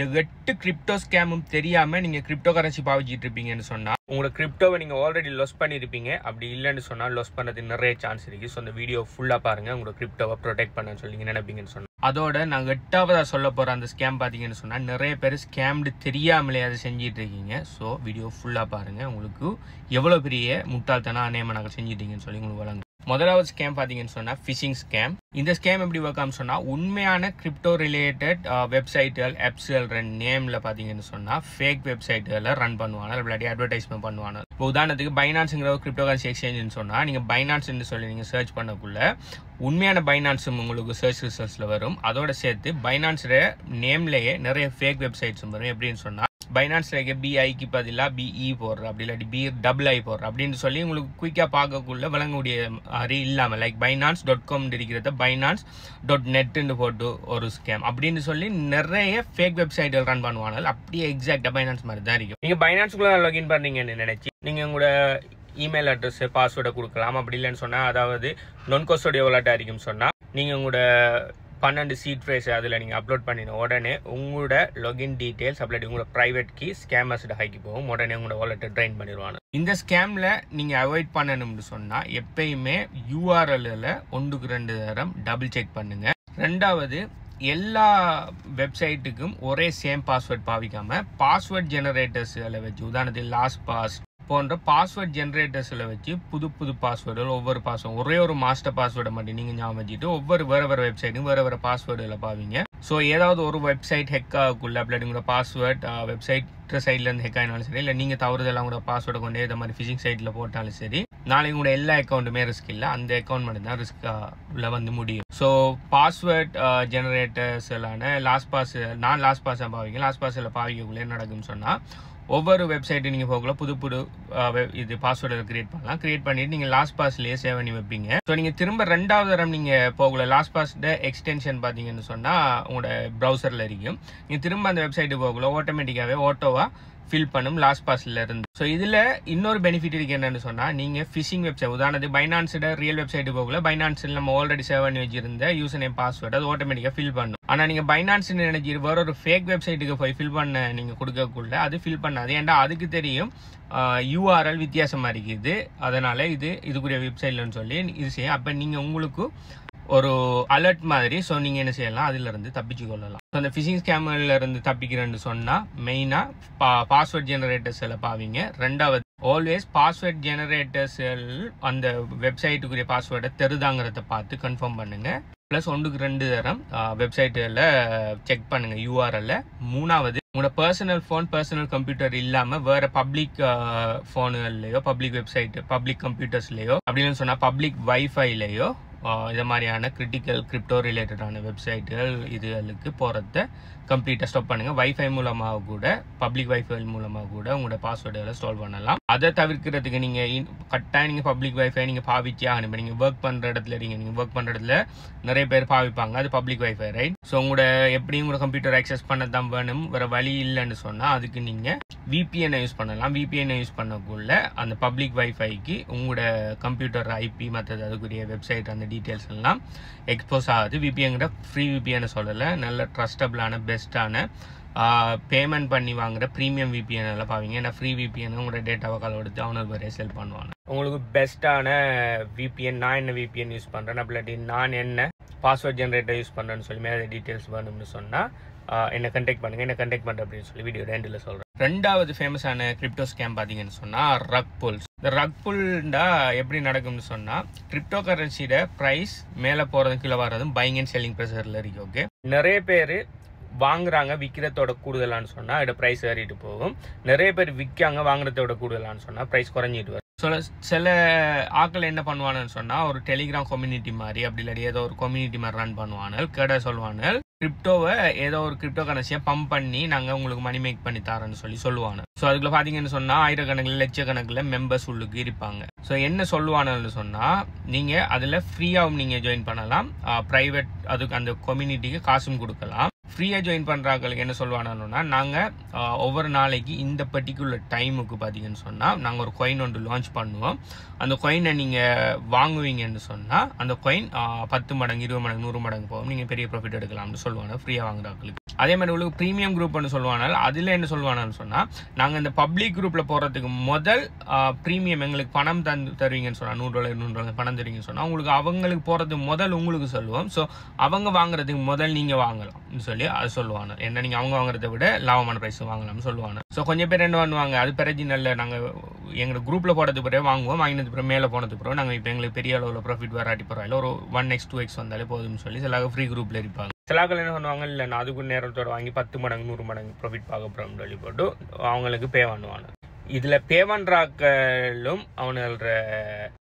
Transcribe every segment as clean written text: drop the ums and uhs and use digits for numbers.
இந்த 8 கிரிப்டோ ஸ்கேமும் தெரியாம நீங்க கிரிப்டோ கரன்சி பாவிச்சிட்டு இருப்பீங்கன்னு சொன்னா உங்களோட கிரிப்டோவை நீங்க ஆல்ரெடி லாஸ் பண்ணிருப்பீங்க. அப்படி இல்லைன்னு சொன்னா லாஸ் பண்ணதுக்கு நிறைய சான்ஸ் இருக்கு. ஸோ இந்த வீடியோ ஃபுல்லா பாருங்க, உங்களோட கிரிப்டோவை ப்ரொடெக்ட் பண்ணன்னு சொல்லி நினைப்பீங்கன்னு சொன்னா. அதோட நாங்க 8ஆவதா சொல்ல போற அந்த ஸ்கேம் பாத்தீங்கன்னு சொன்னா நிறைய பேர் ஸ்கேம்டு தெரியாமலே அதை செஞ்சிட்டு இருக்கீங்க. ஸோ வீடியோ ஃபுல்லா பாருங்க, உங்களுக்கு எவ்வளவு பெரிய முட்டாள்தனம் அநியாயமா நாங்கள் செஞ்சிட்டீங்கன்னு சொல்லி உங்களுக்கு வழங்கும். முதலாவது ஸ்கேம் பாத்தீங்கன்னு சொன்னா ஃபிஷிங் ஸ்கேம். இந்த ஸ்கேம் எப்படி ஒர்க் ஆகும் சொன்னா உண்மையான கிரிப்டோ ரிலேட்டட் வெப்சைட்டுகள் ஆப்ஸ்கள் நேம்ல பாத்தீங்கன்னு சொன்னா ஃபேக் வெப்சைட்டுகளை ரன் பண்ணுவாங்க, இல்லாட்டி அட்வர்டைஸ்மெண்ட் பண்ணுவாங்க. இப்போ உதாரணத்துக்கு பைனான்ஸுங்கிற ஒரு கிரிப்டோ கரன்சி எக்ஸ்சேஞ்சுன்னு சொன்னா நீங்க பைனான்ஸ்ன்னு சொல்லி நீங்க சர்ச் பண்ணக்குள்ள உண்மையான பைனான்ஸும் உங்களுக்கு சர்ச் ரிசல்ட்ஸ்ல வரும். அதோட சேர்த்து பைனான்ஸோட நேம்லயே நிறைய ஃபேக் வெப்சைட்ஸும் வரும். எப்படின்னு சொன்னா பைனான்ஸ்ல பிஐக்கு பதிலாக பிஇ போடுற, அப்படி இல்லாட்டி BII போடுற அப்படின்னு சொல்லி உங்களுக்கு குயிக்கா பார்க்கக்குள்ள விளங்கக்கூடிய மாதிரி இல்லாம லைக் Binance.com இருக்கிறத Binance.net போட்டு ஒரு ஸ்கேம் அப்படின்னு சொல்லி நிறைய ஃபேக் வெப்சைட்கள் ரன் பண்ணுவாங்க. அப்படியே எக்ஸாக்டா பைனான்ஸ் மாதிரி தான் இருக்கும். நீங்க பைனான்ஸ்குள்ள லாகின் பண்ணீங்கன்னு நினைச்சு நீங்க உங்களோட இமெயில் அட்ரஸ் பாஸ்வேர்டை கொடுக்கலாம். அப்படி இல்லைன்னு சொன்னா அதாவது நான் கஸ்டோடியல் வாலெட்டா இருக்கும் சொன்னா நீங்க உங்களோட 12 சீட் ஃப்ரேஸ் அதில் நீங்கள் அப்லோட் பண்ணின உடனே உங்களோட லாகின் டீட்டெயில்ஸ் அப்படி உங்களோட ப்ரைவேட் கீ ஸ்கேமர்ஸ்ட ஹைக்கு போகும். உடனே உங்களோட வாலெட்டை ட்ரைன் பண்ணிடுவாங்க. இந்த ஸ்கேமில் நீங்கள் அவாய்ட் பண்ணணும்னு சொன்னால் எப்பயுமே URL-ல 1க்கு 2 தரம் டபுள் செக் பண்ணுங்க. ரெண்டாவது, எல்லா வெப்சைட்டுக்கும் ஒரே சேம் பாஸ்வேர்ட் பாவிக்காம பாஸ்வேர்ட் ஜெனரேட்டர்ஸ்களை வச்சு உதாரணத்துக்கு லாஸ்ட் பாஸ் போன்ற பாஸ்வேர்ட் ஜெனரேட்டர்ஸில் வச்சு புது பாஸ்வேர்டுகள் ஒவ்வொரு பாஸ்வேர்டு ஒரே ஒரு மாஸ்டர் பாஸ்வேர்டை மட்டும் நீங்கள் ஞாபகம் வச்சுட்டு ஒவ்வொரு வேறு வெப்சைட்டும் வேறு பாஸ்வேர்டுகளை பாவீங்க. ஸோ ஏதாவது ஒரு வெப்சைட் ஹெக் ஆகக்குள்ள அப்படி உங்களோட பாஸ்வேர்ட் வெப்சைட் சைட்லேருந்து ஹெக் ஆகினாலும் சரி, இல்லை நீங்கள் தவறுதெல்லாம் கூட பாஸ்வேர்டை கொண்டே இந்த மாதிரி ஃபிஷிங் சைட்டில் போட்டாலும் சரி, நாளைக்கு உங்களோட எல்லா அக்கௌண்ட்டுமே ரிஸ்க் இல்லை, அந்த அக்கௌண்ட் மட்டும் தான் ரிஸ்கில் வந்து முடியும். ஸோ பாஸ்வேர்ட் ஜெனரேட்டர்ஸ் எல்லாம் லாஸ்ட் பாஸ் பாவிங்க. லாஸ்ட் பாஸில் பாவிக்கக்குள்ளே என்ன நடக்கும்னு சொன்னால் ஒவ்வொரு வெப்சைட்டு நீங்கள் போகல புது இது பாஸ்வேர்டை கிரியேட் பண்ணலாம். கிரியேட் பண்ணிட்டு நீங்கள் லாஸ்ட் பாஸ்லேயே சேவ் பண்ணி வைப்பீங்க. ஸோ நீங்கள் திரும்ப 2வது தரம் நீங்கள் போகல லாஸ்ட் பாஸ்ட எக்ஸ்டென்ஷன் பார்த்தீங்கன்னு சொன்னால் உங்களோட ப்ரௌசரில் இருக்கும். நீங்கள் திரும்ப அந்த வெப்சைட்டு போகல ஆட்டோமேட்டிக்காகவே ஓட்டோவா ஃபில் பண்ணும் லாஸ்ட் பாஸ்ல இருந்து. ஸோ இதுல இன்னொரு பெனிஃபிட் இருக்கு என்னன்னு சொன்னா நீங்க ஃபிஷிங் வெப்சைட் உதாரணத்துக்கு பைனான்ஸோட ரியல் வெப்சைட் போகல பைனான்ஸில் நம்ம ஆல்ரெடி சேவ் பண்ணி வச்சிருந்த யூசர் நேம் பாஸ்வேர்டு அது ஆட்டோமேட்டிக்கா ஃபில் பண்ணும். ஆனா நீங்க பைனான்ஸ் நினைச்சு வேற ஒரு ஃபேக் வெப்சைட்டுக்கு போய் ஃபில் பண்ண நீங்க கொடுக்கக்குள்ள அது ஃபில் பண்ணாது. ஏன்டா அதுக்கு தெரியும் URL வித்தியாசமா இருக்குது, அதனால இதுக்குரிய வெப்சைட்லன்னு சொல்லி இது செய்யும். அப்ப நீங்க உங்களுக்கு ஒரு அலர்ட் மாதிரி ஸோ நீங்கள் என்ன செய்யலாம், அதுல இருந்து தப்பிச்சு கொள்ளலாம். ஸோ அந்த ஃபிஷிங் ஸ்கேம்ல இருந்து தப்பிக்கிறேன்னு சொன்னால் மெயினாக பாஸ்வேர்ட் ஜெனரேட்டர்ஸ் எல்லாம் பாவீங்க. ரெண்டாவது, ஆல்வேஸ் பாஸ்வேர்ட் ஜெனரேட்டர்ஸ் அந்த வெப்சைட்டுக்குரிய பாஸ்வேர்டை தெரிதாங்கிறத பார்த்து கன்ஃபார்ம் பண்ணுங்க. ப்ளஸ் 1க்கு 2 தரம் வெப்சைட்டில் செக் பண்ணுங்க URL. மூணாவது, உங்களோட பர்சனல் கம்ப்யூட்டர் இல்லாமல் வேற பப்ளிக் ஃபோனுகள்லையோ பப்ளிக் வெப்சைட் பப்ளிக் கம்ப்யூட்டர்ஸ்லையோ அப்படின்னு சொன்னால் பப்ளிக் வைஃபைலையோ இது மாதிரியான கிரிட்டிக்கல் கிரிப்டோ ரிலேட்டடான வெப்சைட்டுகள் இதுகளுக்கு போகிறத கம்ப்ளீட்டாக ஸ்டாப் பண்ணுங்கள். வைஃபை மூலமாக கூட பப்ளிக் வைஃபை மூலமாக கூட உங்களோட பாஸ்வேர்டுகளை ஸ்டால் பண்ணலாம். அதை தவிர்க்கிறதுக்கு நீங்கள் கட்டாயம் நீங்கள் பப்ளிக் வைஃபை நீங்கள் பாவிச்சே ஆகணும். நீங்கள் ஒர்க் பண்ணுற இடத்துல நீங்கள் ஒர்க் பண்ணுற இடத்துல நிறைய பேர் பாவிப்பாங்க, அது பப்ளிக் வைஃபை ரைட். ஸோ உங்களோட எப்படியும் உங்களோட கம்ப்யூட்டர் ஆக்சஸ் பண்ண தான் வேணும், வேறு வழி இல்லைன்னு சொன்னால் அதுக்கு நீங்கள் VPN யூஸ் பண்ணலாம். VPN யூஸ் பண்ணக்குள்ள அந்த பப்ளிக் வைஃபைக்கு உங்களோட கம்ப்யூட்டர் IP மற்றது அதுக்குரிய வெப்சைட் அந்த டீட்டெயில்ஸ் எல்லாம் எக்ஸ்போஸ் ஆகுது. VPNங்கிற ஃப்ரீ VPN சொல்லலை, நல்ல ட்ரஸ்டபிளான பெஸ்ட்டான பேமெண்ட் பண்ணி வாங்குற ப்ரீமியம் VPN எல்லாம் பாவீங்க. ஏன்னா ஃப்ரீ VPN உங்களோட டேட்டாவை கால் எடுத்து அவனுக்கு வேற செல் பண்ணுவாங்க. உங்களுக்கு பெஸ்ட்டான VPN நான் என்ன VPN யூஸ் பண்ணுறேன் அப்படி நான் என்ன பாஸ்வேர்ட் ஜெனரேட்டர் யூஸ் பண்ணுறேன்னு சொல்லி மேலே டீட்டெயில்ஸ் வேணும்னு சொன்னால் என்ன கண்டெக்ட் பண்ணுங்க. என்ன கண்டெக்ட் பண்ணுற அப்படின்னு சொல்லி வீடியோ ரெண்டில் சொல்கிறேன். ரெண்டாவது ஃபேமஸான கிரிப்டோ ஸ்கேம் பார்த்தீங்கன்னு சொன்னால் ரக் புல்ஸ். இந்த ரக் புல்டா எப்படி நடக்கும்னு சொன்னால் கிரிப்டோ கரன்சியோட ப்ரைஸ் மேலே போகிறதும் கீழே வர்றதும் பையிங் அண்ட் செல்லிங் ப்ரெஷரில் இருக்கு. ஓகே, நிறைய பேர் வாங்குறாங்க விற்கிறதோட கூடுதலான்னு சொன்னால் அதோட ப்ரைஸ் ஏறிட்டு போகும். நிறைய பேர் விற்காங்க வாங்குறதோட கூடுதலான்னு சொன்னால் ப்ரைஸ் குறைஞ்சிட்டு வரும். சில ஆட்கள் என்ன பண்ணுவானுன்னு சொன்னால் ஒரு டெலிகிராம் கம்யூனிட்டி மாதிரி அப்படி இல்லாட்டி ஏதோ ஒரு கம்யூனிட்டி மாதிரி ரன் பண்ணுவானு கேட சொல்லுவானு கிரிப்டோவை ஏதோ ஒரு கிரிப்டோ கரன்சியை பம்ப் பண்ணி நாங்கள் உங்களுக்கு மணி மேக் பண்ணி தரோன்னு சொல்லுவாங்க. ஸோ அதுக்குள்ள பார்த்தீங்கன்னு சொன்னால் ஆயிரக்கணக்கில் லட்சக்கணக்கில் மெம்பர்ஸ் உள்ளுக்கு இருப்பாங்க. ஸோ என்ன சொல்லுவானுன்னு சொன்னால் நீங்கள் அதில் ஃப்ரீயாகவும் நீங்கள் ஜாயின் பண்ணலாம், ப்ரைவேட் அதுக்கு அந்த கம்யூனிட்டிக்கு காசும் கொடுக்கலாம். ஃப்ரீயாக ஜாயின் பண்ணுறாங்களுக்கு என்ன சொல்லுவாங்கன்னா, நாங்கள் ஒவ்வொரு நாளைக்கு இந்த பர்டிகுலர் டைமுக்கு பார்த்தீங்கன்னு சொன்னால் நாங்கள் ஒரு காயின் ஒன்று லான்ச் பண்ணுவோம். அந்த காயினை நீங்கள் வாங்குவீங்கன்னு சொன்னால் அந்த காயின் 10 மடங்கு 20 மடங்கு 100 மடங்கு போகும். நீங்கள் பெரிய ப்ராஃபிட் எடுக்கலாம்னு சொல்லுவாங்க ஃப்ரீயாக வாங்குறாங்களுக்கு. அதே மாதிரி உங்களுக்கு ப்ரீமியம் குரூப்னு சொல்லுவாங்க. அதில் என்ன சொல்லுவாங்கன்னு சொன்னால், நாங்கள் இந்த பப்ளிக் குரூப்பில் போகிறதுக்கு முதல் ப்ரீமியம் எங்களுக்கு பணம் தருவீங்கன்னு சொன்னால் $100 $200 பணம் தருவீங்கன்னு சொன்னால் உங்களுக்கு அவங்களுக்கு போகிறதுக்கு முதல் உங்களுக்கு சொல்லுவோம். ஸோ அவங்க வாங்குறதுக்கு முதல் நீங்கள் வாங்கலாம்னு சொல்லி அது சொல்லுவாங்க. என்ன நீங்கள் அவங்க வாங்குறத விட லாபமான ப்ரைஸ் வாங்கலாம்னு சொல்லுவாங்க. ஸோ கொஞ்சம் பேர் என்ன பண்ணுவாங்க, அது பிரச்சனை நாங்கள் எங்களோட குரூப்பில் போடுறதுக்கு பிறகு வாங்குவோம். வாங்கினதுக்கு பிறகு மேலே போனதுக்கு பிறகு நாங்கள் இப்போ எங்களுக்கு பெரிய அளவில் ப்ராஃபிட் வராட்டி பரவாயில்ல, ஒரு 1x 2x வந்தாலே போதும்னு சொல்லி சில ஃப்ரீ குரூப்பில் இருப்பாங்க. சிலாக்கள் என்ன பண்ணுவாங்க, இல்லை நான் அதுக்கு நேரத்தோட வாங்கி 10 மடங்கு 100 மடங்கு ப்ராஃபிட் பார்க்க போகிறோம்னு சொல்லி போட்டு அவங்களுக்கு பே பண்ணுவாங்க. இதில் பே பண்ணுறாக்களும் அவனோட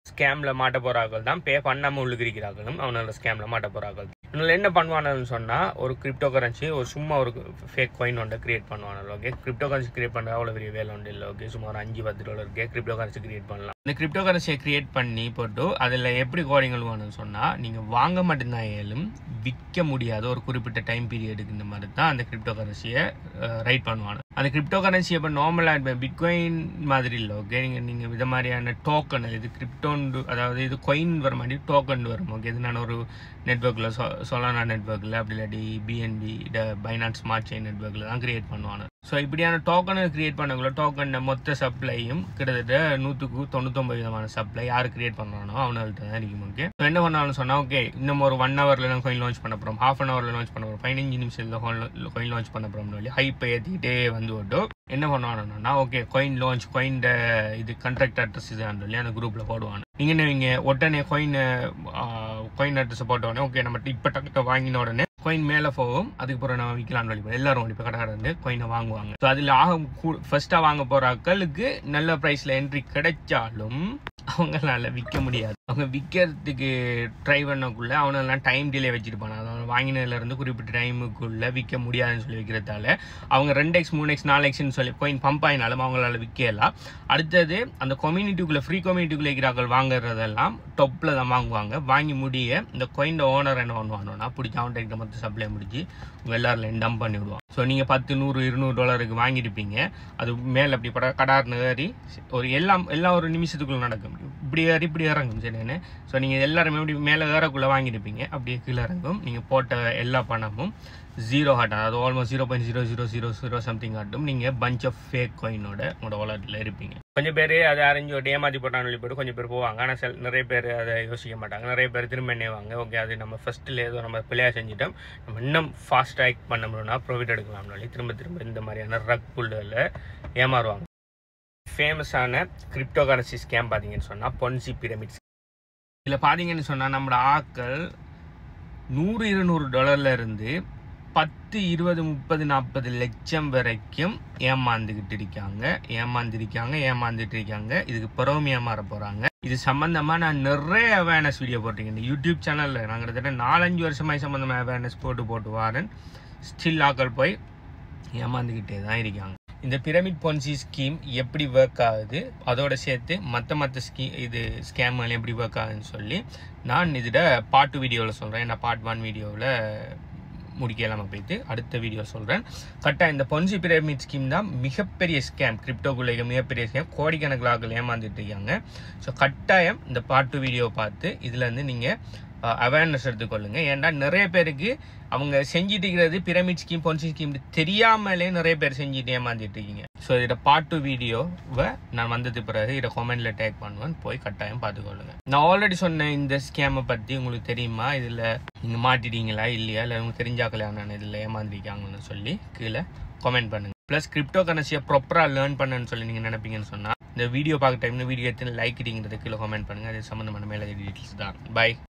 ஸ்கேமில் மாட்ட போகிறாக்கள் தான், பே பண்ணாமல் உள்ளுக்கிறாக்களும் அவனோட ஸ்கேமில் மாட்ட போகிறாக்கள். இதனால் என்ன பண்ணுவானுன்னு சொன்னால், ஒரு கிரிப்டோ கரன்சி ஒரு சும்மா ஒரு ஃபேக் காயின் ஒன்றை கிரியேட் பண்ணுவாங்க. ஓகே, கிரிப்டோ கரன்சி கிரியேட் பண்ணுற அவ்வளோ பெரிய வேலை ஒன்று இல்லை. ஓகே, சும்மா ஒரு $5-10 கிரிப்டோ கரன்சி கிரியேட் பண்ணலாம். இந்த கிரிப்டோ கரன்சியை கிரியேட் பண்ணி போட்டு அதில் எப்படி கோடிங் எழுவானுன்னு சொன்னால், நீங்கள் வாங்க மட்டும்தான் ஏலும், விற்க முடியாத ஒரு குறிப்பிட்ட டைம் பீரியடுக்கு இந்த மாதிரி தான் அந்த கிரிப்டோ கரன்சியை ரைட் பண்ணுவாங்க. அந்த கிரிப்டோ கரன்சி இப்போ நார்மலாக பிட்காயின் மாதிரி இல்லை. ஓகே, நீங்கள் இது மாதிரியான டோக்கன், இது கிரிப்டோன்னு, அதாவது இது காயின் வர மாதிரி டோக்கன் வரும். ஓகே, இது நான் ஒரு நெட்ஒர்க்கில் சொலானா நெட்ஒர்க்கில் அப்படி இல்லாட்டி பிஎன்பி பைனான்ஸ் ஸ்மார்ட் செயின் நெட்ஒர்க்கில் தான் கிரியேட் பண்ணுவாங்க. ஸோ இப்படியான டோக்கனை கிரியேட் பண்ணக்குள்ள டோக்கன் மொத்த சப்ளையும் கிட்டத்தட்ட 100-99% சப்ளை யார் கிரியேட் பண்ணுறானோ அவனுங்கள்ட்ட தான் இருக்கும். ஓகே, ஸோ என்ன பண்ணாலும் சொன்னால், ஓகே இன்னும் ஒரு 1 ஹவரில் நான் காயின் லான்ச் பண்ண போகிறோம், ½ அன் ஹவரில் லான்ச் பண்ண போகிறோம், 15 நிமிஷத்தில் காயின் லான்ச் பண்ண போகிறோம்னு சொல்லி ஹைப்பை ஏற்றிக்கிட்டே வந்து விட்டோம். என்ன பண்ணுவானுன்னா, ஓகே காயின் லான்ச், காயின் இது கான்ட்ராக்ட் அட்ரஸ் இதுன்னு சொல்லி அந்த குரூப்பில் போடுவாங்க. நீங்கள் என்ன வைங்க, உடனே காயின் அட்ரஸ் போட்ட உடனே ஓகே நம்ம இப்போ டக்கிட்ட வாங்கின உடனே காயின் மேலே போகும். அதுக்கப்புறம் நம்ம விற்கலாம்னு சொல்லி எல்லாரும் இப்போ கடை வந்து காயினை வாங்குவாங்க. ஸோ அதில் ஃபர்ஸ்ட்டாக வாங்க போகிற ஆட்களுக்கு நல்ல ப்ரைஸில் என்ட்ரி கிடைச்சாலும் அவங்களால விற்க முடியாது. அவங்க விற்கிறதுக்கு ட்ரை பண்ணக்குள்ள அவனெல்லாம் டைம் டிலே வச்சுருப்பாங்க. அவங்க வாங்கினதுலேருந்து குறிப்பிட்ட டைமுக்குள்ளே விற்க முடியாதுன்னு சொல்லி வைக்கிறதால அவங்க 2x 3x 4xன்னு சொல்லி காயின் பம்ப் ஆகினாலும் அவங்களால விற்கலாம். அடுத்தது அந்த கம்யூனிட்டிக்குள்ளே ஃப்ரீ கம்யூனிட்டிக்குள்ளே இருக்கிறார்கள் வாங்குறதெல்லாம் டொப்பில் தான் வாங்குவாங்க. வாங்கி முடிய இந்த காயின் ஓனர் என்ன பண்ணுவாங்கன்னா, பிடிச்சி அவன்கிட்ட மொத்த சப்ளை முடிச்சு உங்கள் எல்லாரில் டம்ப் பண்ணி விடுவாங்க. ஸோ நீங்கள் $10 100 $200 வாங்கியிருப்பீங்க, அது மேலே அப்படி கடார்னு ஏறி ஒரு எல்லாம் ஒரு நிமிஷத்துக்குள்ளே நடக்கும். இப்படி ஏறி இப்படி இறங்கும். சரின்னு ஸோ நீங்கள் எல்லாருமே இப்படி மேலே ஏறக்குள்ளே வாங்கியிருப்பீங்க, அப்படியே கீழே இறங்கும். நீங்கள் போட்ட எல்லா பணமும் 0 ஆட்டும், அதாவது ஆல்மோஸ்ட் 0.0000 சம்திங் ஆட்டும். நீங்கள் பஞ்ச் ஆஃப் ஃபேக் காயினோட உங்களோட வாலெட்டில் இருப்பீங்க. கொஞ்சம் பேர் அதை அரைஞ்சு ஏமாற்றி போட்டான்னு போட்டு கொஞ்சம் பேர் போவாங்க. ஆனால் நிறைய பேர் அதை யோசிக்க மாட்டாங்க. நிறைய பேர் திரும்ப என்னவாங்க, ஓகே அது நம்ம ஃபர்ஸ்ட்டில் ஏதோ நம்ம பிள்ளையாக செஞ்சுட்டோம், நம்ம இன்னும் ஃபாஸ்ட் ஆக்ட் பண்ணோம்னா ப்ராஃபிட் எடுக்கலாம்னாலே திரும்ப இந்த மாதிரியான ரக் புல்லில் ஏமாறுவாங்க. ஃபேமஸான கிரிப்டோ கரன்சி ஸ்கேம் பார்த்தீங்கன்னு சொன்னால் பொன்சி பிரமிட்ஸ். இதில் பார்த்தீங்கன்னு சொன்னால் நம்மளோட ஆட்கள் $100-200 இருந்து 10 20 30 40 லட்சம் வரைக்கும் ஏமாந்துட்டு இருக்காங்க. இதுக்கு பிறகும் ஏமாற போறாங்க. இது சம்பந்தமா நான் நிறைய அவேர்னஸ் வீடியோ போட்டிருக்கேன் யூடியூப் சேனல்ல. நான் கிட்டத்தட்ட 4-5 வருஷமா சம்பந்தமா அவேர்னஸ் போட்டு வாரன். ஸ்டில் ஆக்கள் போய் ஏமாந்துக்கிட்டே தான் இருக்காங்க. இந்த பிரமிட் பொன்சி ஸ்கீம் எப்படி ஒர்க் ஆகுது, அதோட சேர்த்து மற்ற ஸ்கேம்கள் எப்படி ஒர்க் ஆகுதுன்னு சொல்லி நான் இதோட பார்ட் 2 வீடியோவில் சொல்கிறேன். நான் பார்ட் 1 வீடியோவில் முடிக்கலாமல் போயிட்டு அடுத்த வீடியோ சொல்கிறேன். கரெக்டாக இந்த பொன்சி பிரமிட் ஸ்கீம் தான் மிகப்பெரிய ஸ்கேம், கிரிப்டோக்குள்ள மிகப்பெரிய ஸ்கேம், கோடிக்கணக்கில் ஆக்கள் ஏமாந்துட்டு இருக்காங்க. ஸோ கட்டாயம் இந்த பார்ட் 2 வீடியோ பார்த்து இதுலேருந்து நீங்கள் அவேர்னஸ் எடுத்துக்கொள்ளுங்க. ஏன்னா நிறைய பேருக்கு அவங்க செஞ்சுட்டு இருக்கிறது பிரமிட் ஸ்கீம் பொன்சி ஸ்கீம் தெரியாமலே நிறைய பேர் செஞ்சுட்டு ஏமாந்துட்டு இருக்கீங்க. ஸோ இதோட பார்ட் 2 வீடியோவை நான் வந்தது பிறகு இதை கமெண்ட்ல டேக் பண்ணுவேன், போய் கட்டாயம் பார்த்துக்கொள்ளுங்க. நான் ஆல்ரெடி சொன்ன இந்த ஸ்கேமை பற்றி உங்களுக்கு தெரியுமா, இதில் நீங்கள் மாட்டிட்டீங்களா இல்லையா, இல்லை உங்களுக்கு தெரிஞ்சாக்கலையா நான் இதில் ஏமாந்துருக்காங்கன்னு சொல்லி கீழே கமெண்ட் பண்ணுங்க. ப்ளஸ் கிரிப்டோ கரன்சியை ப்ராப்பராக லேர்ன் பண்ணணும்னு சொல்லி நீங்கள் நினைப்பீங்கன்னு சொன்னால் இந்த வீடியோ பார்க்க டைம்ல வீடியோ எத்தனை லைக் இடிங்கிறது கீழே கமெண்ட் பண்ணுங்கள். அது சம்மந்தமான மேலே டீட்டெயில்ஸ் தான். பை.